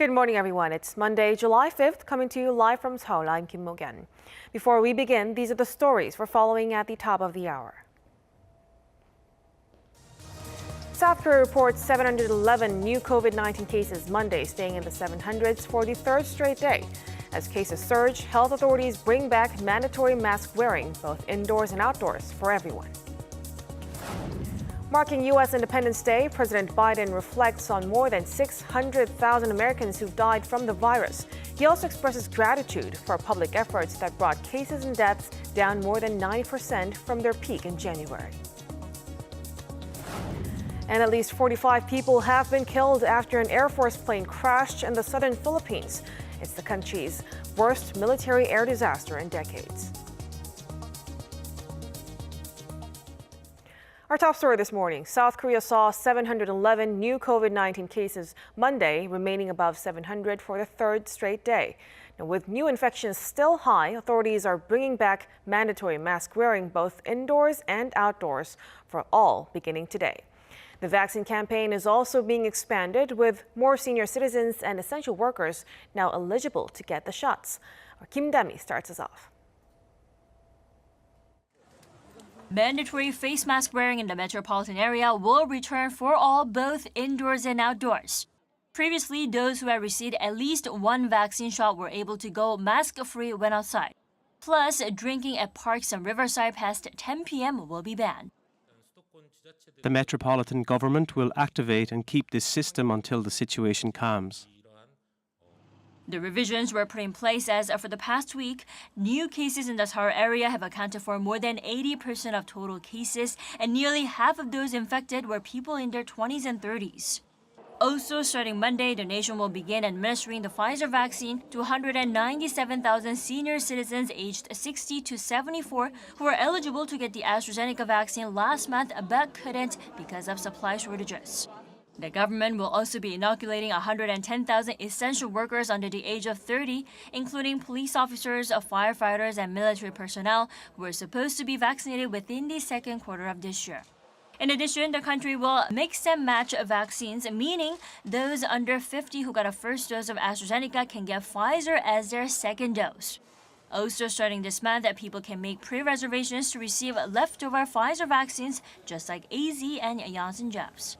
Good morning, everyone. It's Monday, July 5th, coming to you live from Seoul. I'm Kim Mo-gen. Before we begin, these are the stories we're following at the top of the hour. South Korea reports 711 new COVID-19 cases Monday, staying in the 700s for the third straight day. As cases surge, health authorities bring back mandatory mask wearing, both indoors and outdoors, for everyone. Marking U.S. Independence Day, President Biden reflects on more than 600,000 Americans who've died from the virus. He also expresses gratitude for public efforts that brought cases and deaths down more than 90% from their peak in January. And at least 45 people have been killed after an Air Force plane crashed in the southern Philippines. It's the country's worst military air disaster in decades. Our top story this morning, South Korea saw 711 new COVID-19 cases Monday, remaining above 700 for the third straight day. Now, with new infections still high, authorities are bringing back mandatory mask wearing both indoors and outdoors for all beginning today. The vaccine campaign is also being expanded, with more senior citizens and essential workers now eligible to get the shots. Kim Dami starts us off. Mandatory face mask wearing in the metropolitan area will return for all, both indoors and outdoors. Previously, those who had received at least one vaccine shot were able to go mask-free when outside. Plus, drinking at parks and riverside past 10 p.m. will be banned. The metropolitan government will activate and keep this system until the situation calms. The revisions were put in place as, for the past week, new cases in the Seoul area have accounted for more than 80% of total cases, and nearly half of those infected were people in their 20s and 30s. Also, starting Monday, the nation will begin administering the Pfizer vaccine to 197,000 senior citizens aged 60 to 74 who were eligible to get the AstraZeneca vaccine last month but couldn't because of supply shortages. The government will also be inoculating 110,000 essential workers under the age of 30, including police officers, firefighters, and military personnel who are supposed to be vaccinated within the second quarter of this year. In addition, the country will mix and match vaccines, meaning those under 50 who got a first dose of AstraZeneca can get Pfizer as their second dose. Also, starting this month, people can make pre-reservations to receive leftover Pfizer vaccines, just like AZ and Janssen jabs.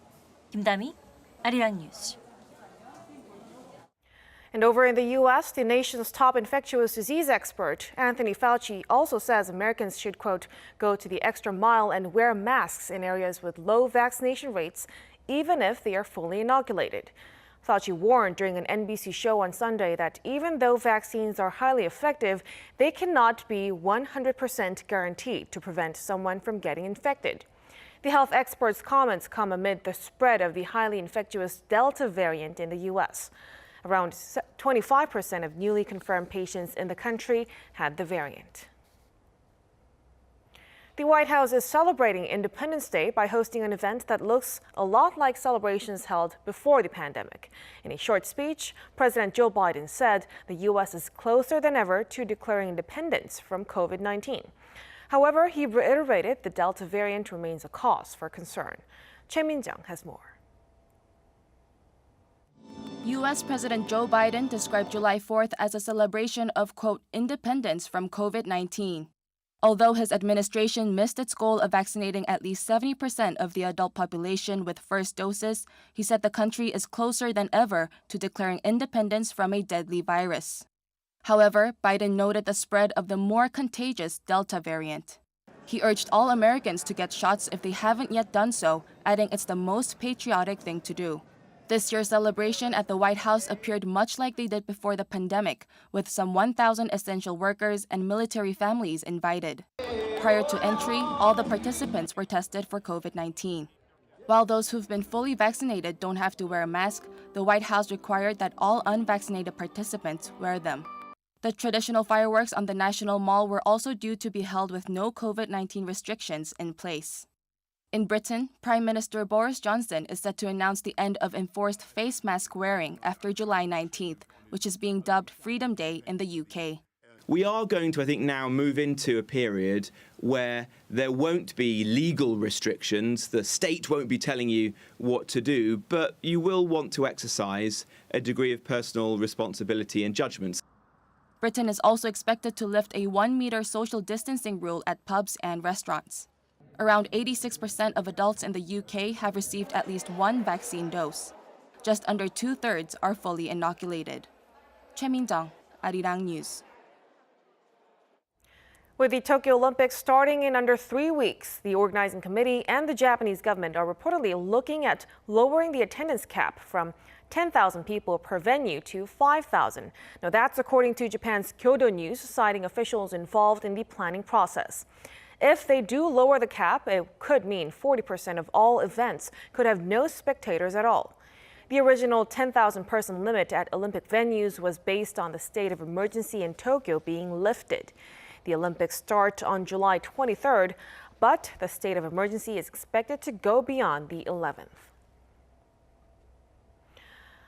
Kim Dami, Arirang News. And over in the U.S., the nation's top infectious disease expert, Anthony Fauci, also says Americans should, quote, go to the extra mile and wear masks in areas with low vaccination rates, even if they are fully inoculated. Fauci warned during an NBC show on Sunday that even though vaccines are highly effective, they cannot be 100% guaranteed to prevent someone from getting infected. The health expert's comments come amid the spread of the highly infectious Delta variant in the U.S. Around 25% of newly confirmed patients in the country had the variant. The White House is celebrating Independence Day by hosting an event that looks a lot like celebrations held before the pandemic. In a short speech, President Joe Biden said the U.S. is closer than ever to declaring independence from COVID-19. However, he reiterated the Delta variant remains a cause for concern. Choi Min-jung has more. U.S. President Joe Biden described July 4th as a celebration of, quote, independence from COVID-19. Although his administration missed its goal of vaccinating at least 70% of the adult population with first doses, he said the country is closer than ever to declaring independence from a deadly virus. However, Biden noted the spread of the more contagious Delta variant. He urged all Americans to get shots if they haven't yet done so, adding it's the most patriotic thing to do. This year's celebration at the White House appeared much like they did before the pandemic, with some 1,000 essential workers and military families invited. Prior to entry, all the participants were tested for COVID-19. While those who've been fully vaccinated don't have to wear a mask, the White House required that all unvaccinated participants wear them. The traditional fireworks on the National Mall were also due to be held with no COVID-19 restrictions in place. In Britain, Prime Minister Boris Johnson is set to announce the end of enforced face mask wearing after July 19th, which is being dubbed Freedom Day in the UK. we are going to, I think, now move into a period where there won't be legal restrictions. The state won't be telling you what to do, but you will want to exercise a degree of personal responsibility and judgment. Britain is also expected to lift a 1-meter social distancing rule at pubs and restaurants. Around 86% of adults in the UK have received at least one vaccine dose. Just under 2/3 are fully inoculated. Choi Min-jung, Arirang News. With the Tokyo Olympics starting in under 3 weeks, the organizing committee and the Japanese government are reportedly looking at lowering the attendance cap from 10,000 people per venue to 5,000. Now that's according to Japan's Kyodo News, citing officials involved in the planning process. If they do lower the cap, it could mean 40% of all events could have no spectators at all. The original 10,000 person limit at Olympic venues was based on the state of emergency in Tokyo being lifted. The Olympics start on July 23rd, but the state of emergency is expected to go beyond the 11th.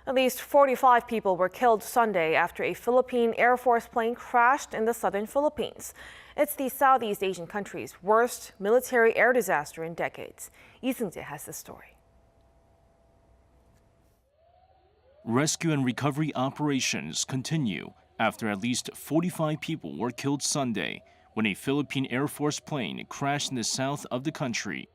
At least 45 people were killed Sunday after a Philippine Air Force plane crashed in the southern Philippines. It's the Southeast Asian country's worst military air disaster in decades. Lee Seung-jae has the story. Rescue and recovery operations continue after at least 45 people were killed Sunday when a Philippine Air Force plane crashed in the south of the country.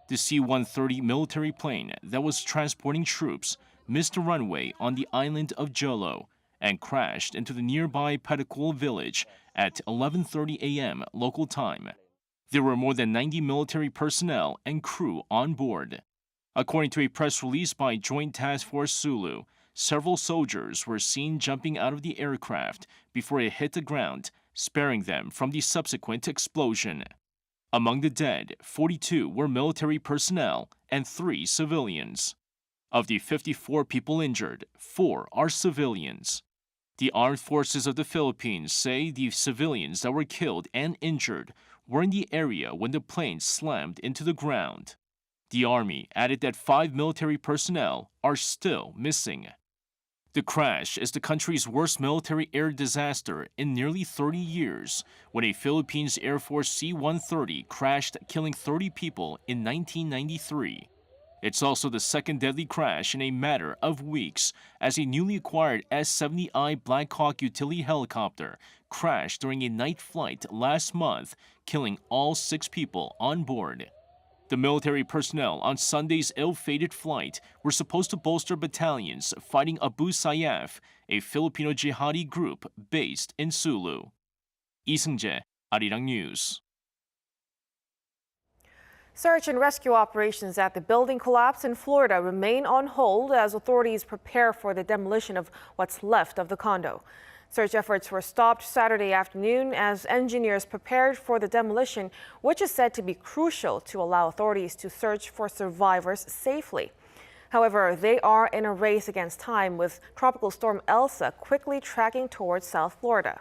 The C-130 military plane that was transporting troops missed a runway on the island of Jolo and crashed into the nearby Patacol village at 11:30 a.m. local time. There were more than 90 military personnel and crew on board. According to a press release by Joint Task Force Sulu, several soldiers were seen jumping out of the aircraft before it hit the ground, sparing them from the subsequent explosion. Among the dead, 42 were military personnel and 3 civilians. Of the 54 people injured, 4 are civilians. The Armed Forces of the Philippines say the civilians that were killed and injured were in the area when the plane slammed into the ground. The Army added that 5 military personnel are still missing. The crash is the country's worst military air disaster in nearly 30 years, when a Philippines Air Force C-130 crashed, killing 30 people in 1993. It's also the second deadly crash in a matter of weeks, as a newly acquired S-70I Black Hawk utility helicopter crashed during a night flight last month, killing all 6 people on board. The military personnel on Sunday's ill-fated flight were supposed to bolster battalions fighting Abu Sayyaf, a Filipino jihadi group based in Sulu. Lee Seung-jae, Arirang News. Search and rescue operations at the building collapse in Florida remain on hold as authorities prepare for the demolition of what's left of the condo. Search efforts were stopped Saturday afternoon as engineers prepared for the demolition, which is said to be crucial to allow authorities to search for survivors safely. However, they are in a race against time, with Tropical Storm Elsa quickly tracking towards South Florida.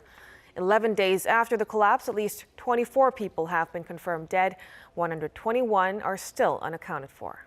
11 days after the collapse, at least 24 people have been confirmed dead. 121 are still unaccounted for.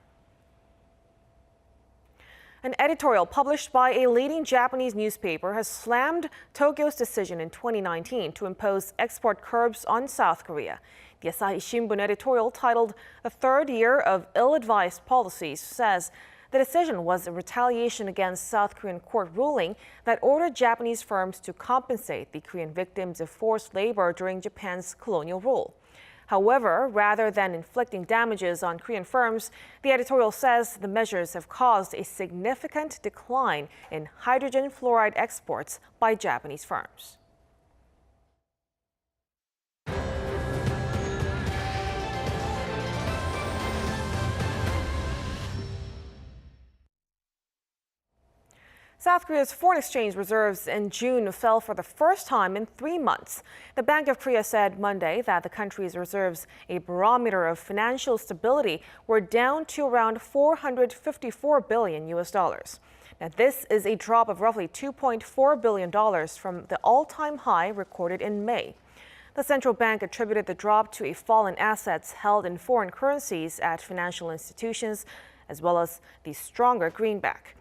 An editorial published by a leading Japanese newspaper has slammed Tokyo's decision in 2019 to impose export curbs on South Korea. The Asahi Shimbun editorial, titled "The Third Year of Ill-Advised Policies," says the decision was a retaliation against South Korean court ruling that ordered Japanese firms to compensate the Korean victims of forced labor during Japan's colonial rule. However, rather than inflicting damages on Korean firms, the editorial says the measures have caused a significant decline in hydrogen fluoride exports by Japanese firms. South Korea's foreign exchange reserves in June fell for the first time in 3 months. The Bank of Korea said Monday that the country's reserves, a barometer of financial stability, were down to around $454 billion. Now, this is a drop of roughly $2.4 billion from the all-time high recorded in May. The central bank attributed the drop to a fall in assets held in foreign currencies at financial institutions, as well as the stronger greenback.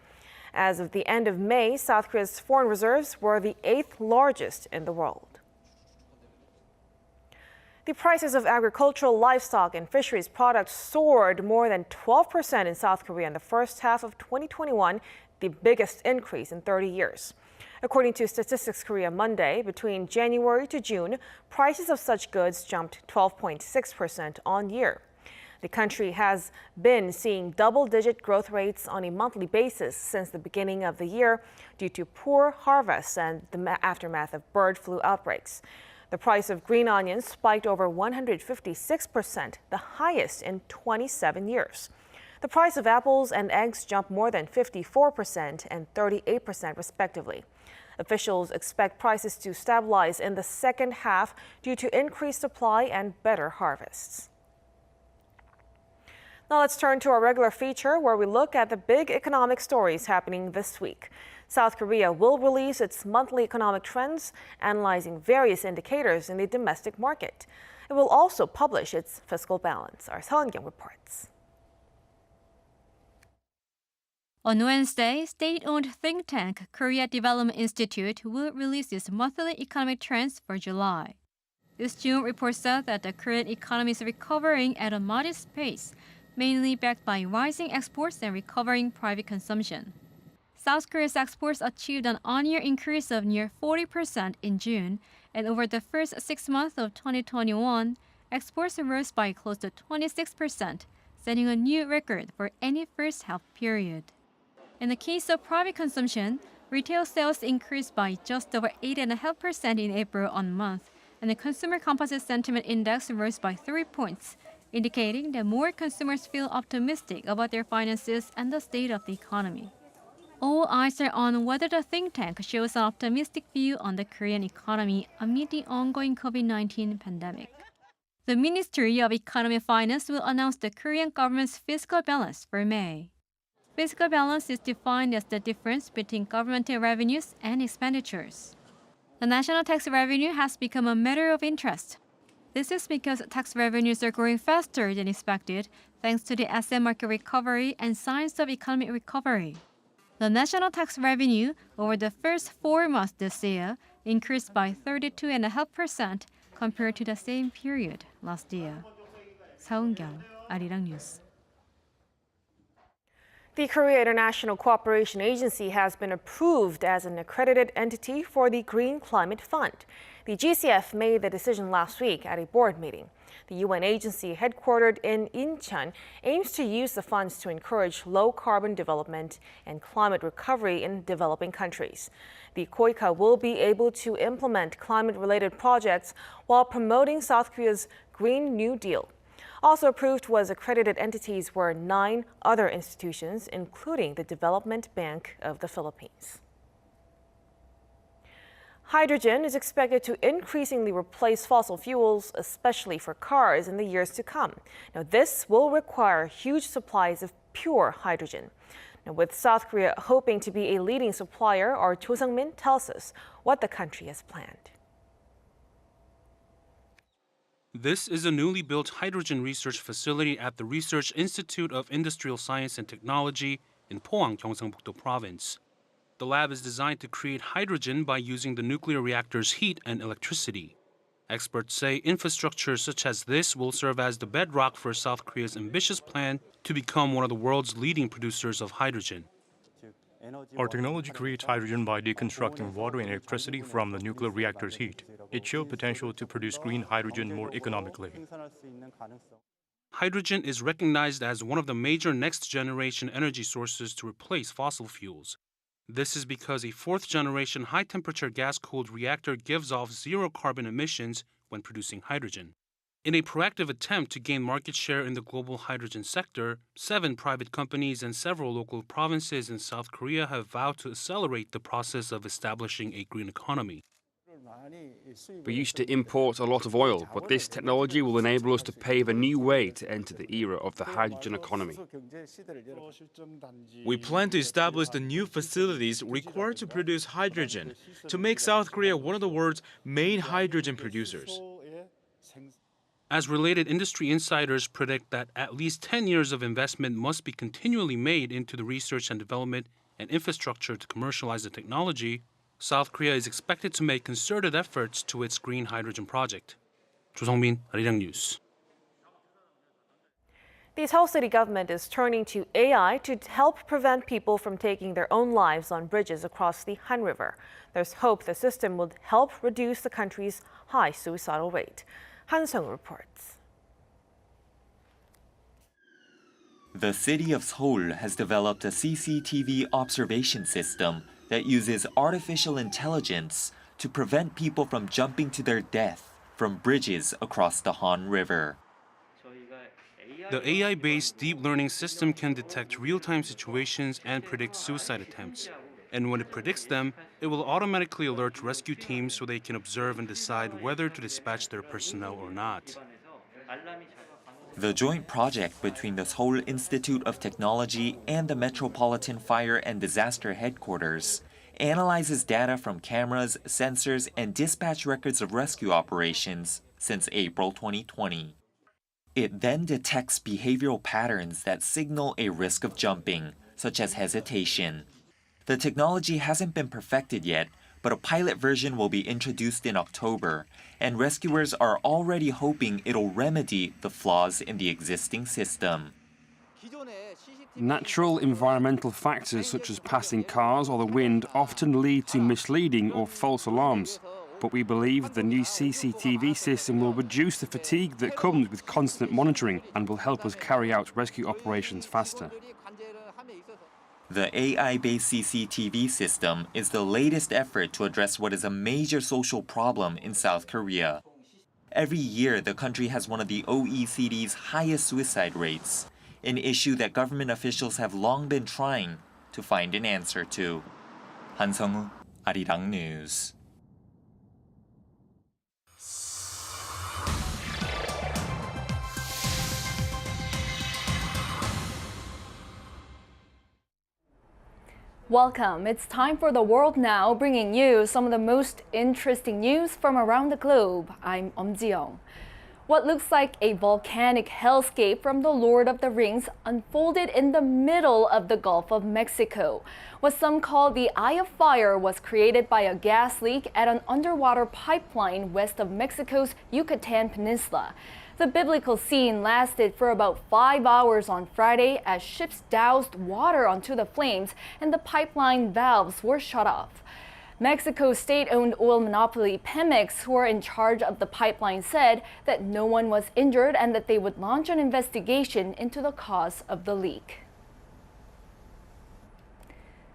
As of the end of May, South Korea's foreign reserves were the 8th largest in the world. The prices of agricultural, livestock, and fisheries products soared more than 12% in South Korea in the first half of 2021, the biggest increase in 30 years. According to Statistics Korea Monday, between January to June, prices of such goods jumped 12.6% on year. The country has been seeing double-digit growth rates on a monthly basis since the beginning of the year due to poor harvests and the aftermath of bird flu outbreaks. The price of green onions spiked over 156%, the highest in 27 years. The price of apples and eggs jumped more than 54% and 38% respectively. Officials expect prices to stabilize in the second half due to increased supply and better harvests. Now let's turn to our regular feature where we look at the big economic stories happening this week. South Korea will release its monthly economic trends, analyzing various indicators in the domestic market. It will also publish its fiscal balance. Our Seon-kyung reports. On Wednesday, state-owned think tank Korea Development Institute will release its monthly economic trends for July. This June report said that the Korean economy is recovering at a modest pace, mainly backed by rising exports and recovering private consumption. South Korea's exports achieved an on-year increase of near 40% in June, and over the first 6 months of 2021, exports rose by close to 26%, setting a new record for any first half period. In the case of private consumption, retail sales increased by just over 8.5% in April on month, and the Consumer Composite Sentiment Index rose by 3 points, indicating that more consumers feel optimistic about their finances and the state of the economy. All eyes are on whether the think tank shows an optimistic view on the Korean economy amid the ongoing COVID-19 pandemic. The Ministry of Economy and Finance will announce the Korean government's fiscal balance for May. Fiscal balance is defined as the difference between governmental revenues and expenditures. The national tax revenue has become a matter of interest. This is because tax revenues are growing faster than expected thanks to the asset market recovery and signs of economic recovery. The national tax revenue over the first 4 months this year increased by 32.5% compared to the same period last year. Seon-kyung, Arirang News. The Korea International Cooperation Agency has been approved as an accredited entity for the Green Climate Fund. The GCF made the decision last week at a board meeting. The UN agency, headquartered in Incheon, aims to use the funds to encourage low-carbon development and climate recovery in developing countries. The KOICA will be able to implement climate-related projects while promoting South Korea's Green New Deal. Also approved was accredited entities were 9 other institutions, including the Development Bank of the Philippines. Hydrogen is expected to increasingly replace fossil fuels, especially for cars, in the years to come. Now, this will require huge supplies of pure hydrogen. Now, with South Korea hoping to be a leading supplier, our Cho Sung-min tells us what the country has planned. This is a newly built hydrogen research facility at the Research Institute of Industrial Science and Technology in Pohang, Gyeongsang-Buk-do Province. The lab is designed to create hydrogen by using the nuclear reactor's heat and electricity. Experts say infrastructure such as this will serve as the bedrock for South Korea's ambitious plan to become one of the world's leading producers of hydrogen. Our technology creates hydrogen by deconstructing water and electricity from the nuclear reactor's heat. It showed potential to produce green hydrogen more economically. Hydrogen is recognized as one of the major next-generation energy sources to replace fossil fuels. This is because a fourth-generation high-temperature gas-cooled reactor gives off zero carbon emissions when producing hydrogen. In a proactive attempt to gain market share in the global hydrogen sector, 7 private companies and several local provinces in South Korea have vowed to accelerate the process of establishing a green economy. We used to import a lot of oil, but this technology will enable us to pave a new way to enter the era of the hydrogen economy. We plan to establish the new facilities required to produce hydrogen to make South Korea one of the world's main hydrogen producers. As related industry insiders predict that at least 10 years of investment must be continually made into the research and development and infrastructure to commercialize the technology, South Korea is expected to make concerted efforts to its green hydrogen project. 조성민, Arirang News. The Seoul city government is turning to AI to help prevent people from taking their own lives on bridges across the Han River. There's hope the system will help reduce the country's high suicidal rate. Han Sung reports. The city of Seoul has developed a CCTV observation system that uses artificial intelligence to prevent people from jumping to their death from bridges across the Han River. The AI-based deep learning system can detect real-time situations and predict suicide attempts. And when it predicts them, it will automatically alert rescue teams so they can observe and decide whether to dispatch their personnel or not. The joint project between the Seoul Institute of Technology and the Metropolitan Fire and Disaster Headquarters analyzes data from cameras, sensors, and dispatch records of rescue operations since April 2020. It then detects behavioral patterns that signal a risk of jumping, such as hesitation. The technology hasn't been perfected yet, but a pilot version will be introduced in October, and rescuers are already hoping it'll remedy the flaws in the existing system. Natural environmental factors such as passing cars or the wind often lead to misleading or false alarms. But we believe the new CCTV system will reduce the fatigue that comes with constant monitoring and will help us carry out rescue operations faster. The AI-based CCTV system is the latest effort to address what is a major social problem in South Korea. Every year, the country has one of the OECD's highest suicide rates, an issue that government officials have long been trying to find an answer to. Han Sung-woo, Arirang News. Welcome. It's time for The World Now, bringing you some of the most interesting news from around the globe. I'm Ji-young. What looks like a volcanic hellscape from The Lord of the Rings unfolded in the middle of the Gulf of Mexico. What some call the Eye of Fire was created by a gas leak at an underwater pipeline west of Mexico's Yucatan Peninsula. The biblical scene lasted for about 5 hours on Friday as ships doused water onto the flames and the pipeline valves were shut off. Mexico's state-owned oil monopoly Pemex, who are in charge of the pipeline, said that no one was injured and that they would launch an investigation into the cause of the leak.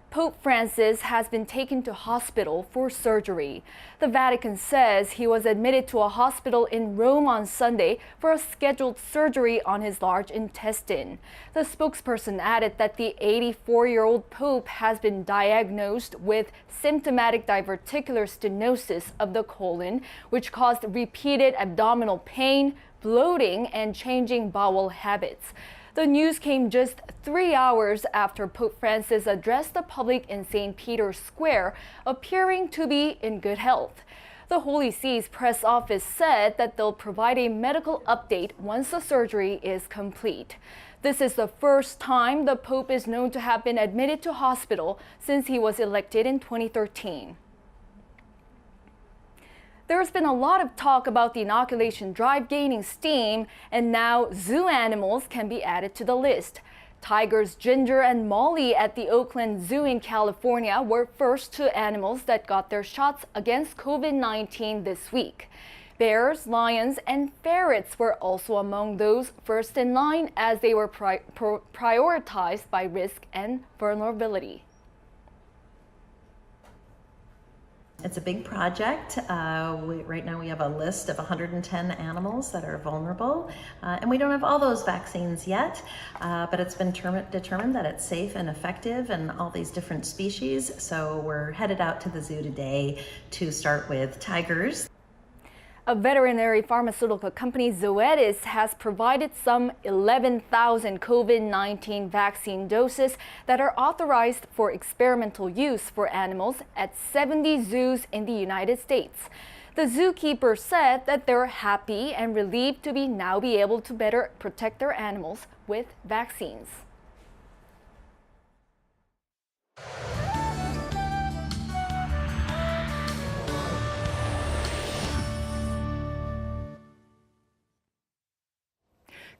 Pope Francis has been taken to hospital for surgery. The Vatican says he was admitted to a hospital in Rome on Sunday for a scheduled surgery on his large intestine. The spokesperson added that the 84-year-old Pope has been diagnosed with symptomatic diverticular stenosis of the colon, which caused repeated abdominal pain, bloating, and changing bowel habits. The news came just 3 hours after Pope Francis addressed the public in St. Peter's Square, appearing to be in good health. The Holy See's press office said that they'll provide a medical update once the surgery is complete. This is the first time the Pope is known to have been admitted to hospital since he was elected in 2013. There's been a lot of talk about the inoculation drive gaining steam, and now zoo animals can be added to the list. Tigers Ginger and Molly at the Oakland Zoo in California were first two animals that got their shots against COVID-19 this week. Bears, lions, and ferrets were also among those first in line as they were prioritized by risk and vulnerability. It's a big project. Right now we have a list of 110 animals that are vulnerable, and we don't have all those vaccines yet, but it's been determined that it's safe and effective in all these different species. So we're headed out to the zoo today to start with tigers. A veterinary pharmaceutical company, Zoetis, has provided some 11,000 COVID-19 vaccine doses that are authorized for experimental use for animals at 70 zoos in the United States. The zookeeper said that they're happy and relieved to now be able to better protect their animals with vaccines.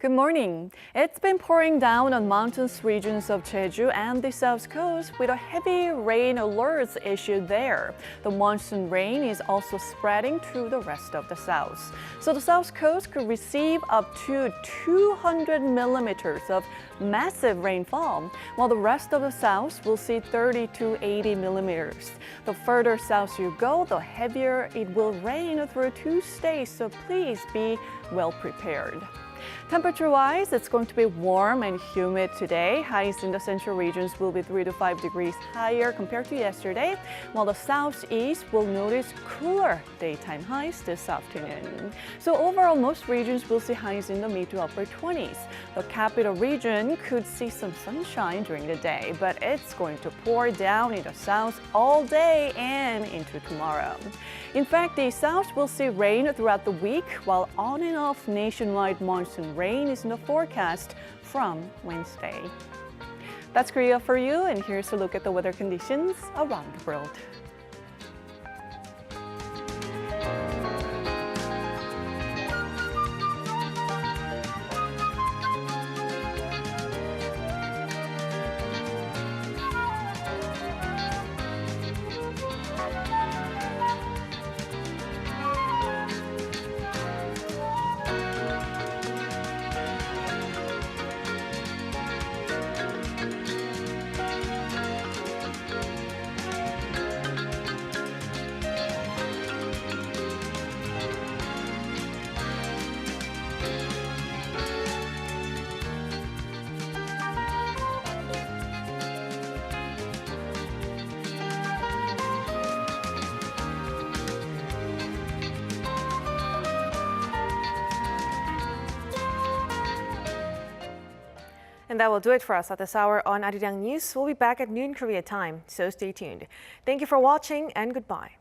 Good morning. It's been pouring down on mountainous regions of Jeju and the south coast with a heavy rain alerts issued there. The monsoon rain is also spreading through the rest of the south. So the south coast could receive up to 200 millimeters of massive rainfall, while the rest of the south will see 30 to 80 millimeters. The further south you go, the heavier it will rain through 2 states, so please be well prepared. Temperature-wise, it's going to be warm and humid today. Highs in the central regions will be 3 to 5 degrees higher compared to yesterday, while the southeast will notice cooler daytime highs this afternoon. So overall, most regions will see highs in the mid to upper 20s. The capital region could see some sunshine during the day, but it's going to pour down in the south all day and into tomorrow. In fact, the south will see rain throughout the week, while on and off nationwide monsoon rain is in the forecast from Wednesday. That's Korea for you, and here's a look at the weather conditions around the world. And that will do it for us at this hour on Arirang News. We'll be back at noon Korea time, so stay tuned. Thank you for watching and goodbye.